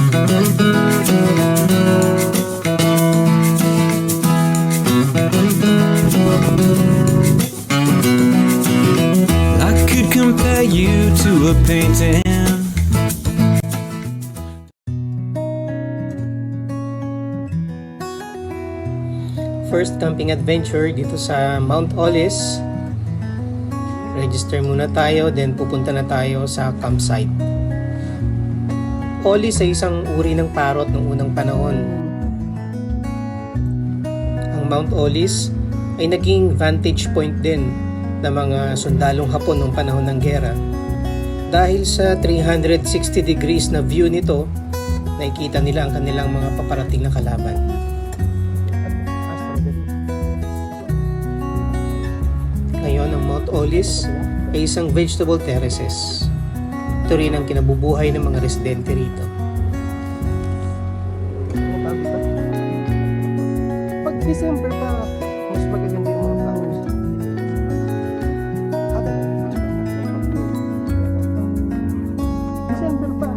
I could compare you to a painting. First camping adventure dito sa Mount Olis. Register muna tayo, then pupunta na tayo sa campsite. Olis ay isang uri ng parrot ng unang panahon. Ang Mount Olis ay naging vantage point din ng mga sundalong Hapon noong panahon ng giyera. Dahil sa 360 degrees na view nito, nakikita nila ang kanilang mga paparating na kalaban. Ngayon, ang Mount Olis ay isang vegetable terraces. Ito rin ang kinabubuhay ng mga residente rito. Pag December pa, mas magaganda yung mga flowers. December pa.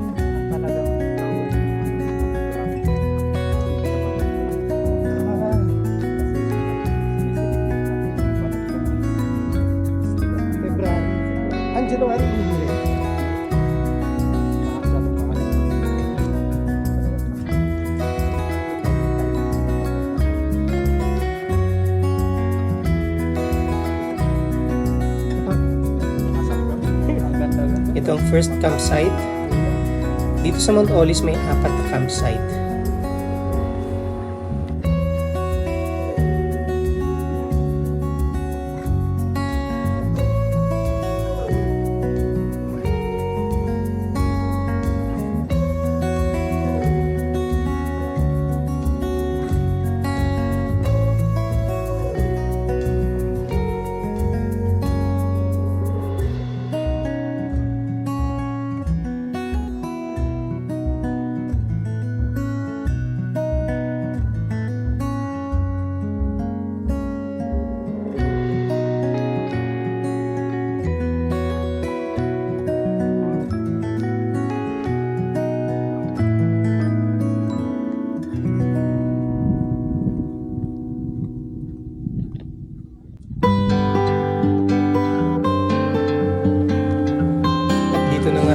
Talagang flowers. February. Ang January hindi. Ito ang first campsite. Dito sa Mount Olis may 4 na campsite.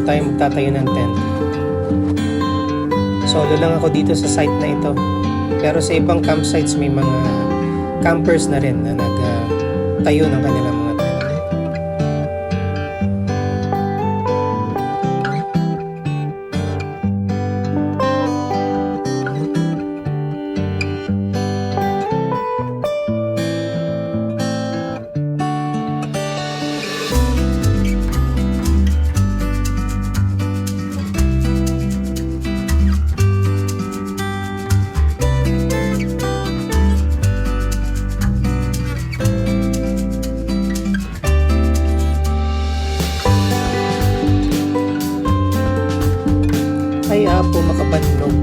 Tayo magtatayo ng tent. Solo lang ako dito sa site na ito. Pero sa ibang campsites may mga campers na rin na nagtayo ng kanilang mga tent. Ay apo makabannog.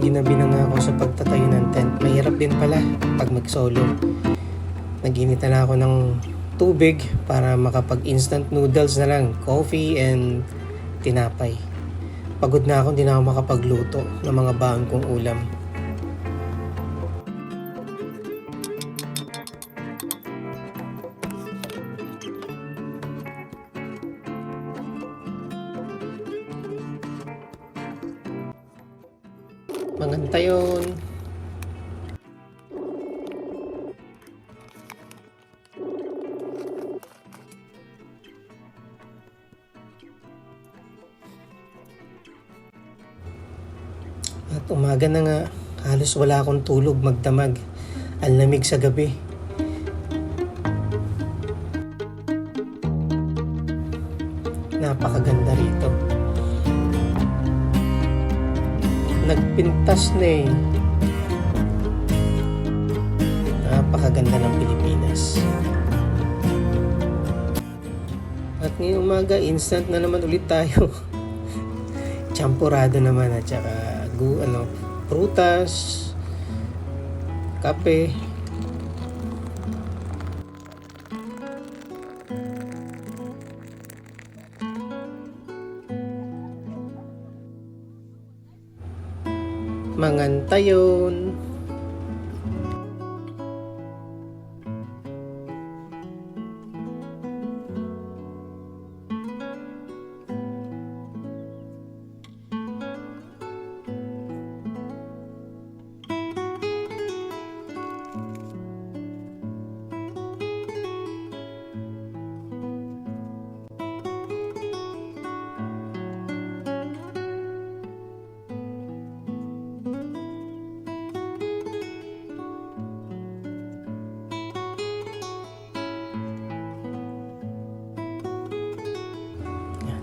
ginabi na nga ako sa pagtatayo ng tent. Mahirap din pala pag mag-solo. Naginita na ako ng tubig para makapag instant noodles na lang, coffee and tinapay. Pagod na ako, hindi na ako makapagluto ng mga baon kong ulam. Mangantayon. At umaga na nga, halos wala akong tulog magdamag. Ang lamig sa gabi. Napakaganda rito. Nagpintas na eh. Napakaganda ng Pilipinas. At ngayong umaga, instant na naman ulit tayo. Champurado naman at saka prutas, kape. Mangantayon.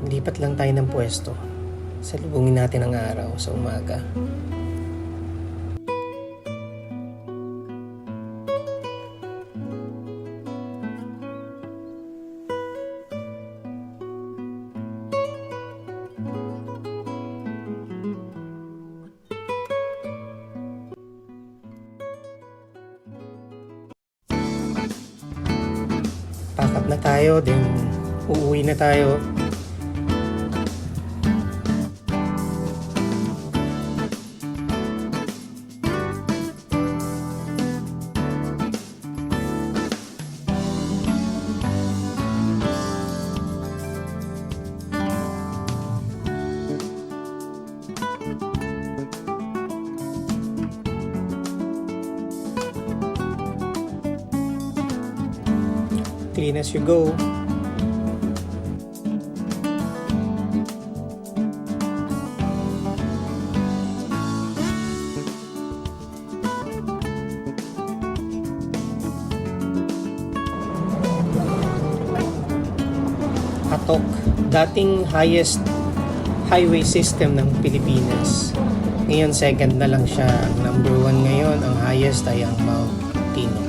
Lipat lang tayo ng pwesto. Salubungin natin ang araw sa umaga. Pack up na tayo, then uuwi na tayo. Clean as you go. Atok, dating highest highway system ng Pilipinas. Ngayon second na lang siya. Number 1 ngayon, ang highest ay ang Mount Tino.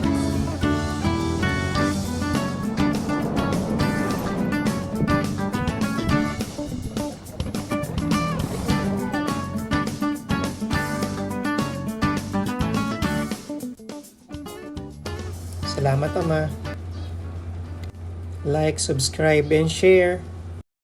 Salamat, Ama. Like, subscribe, and share.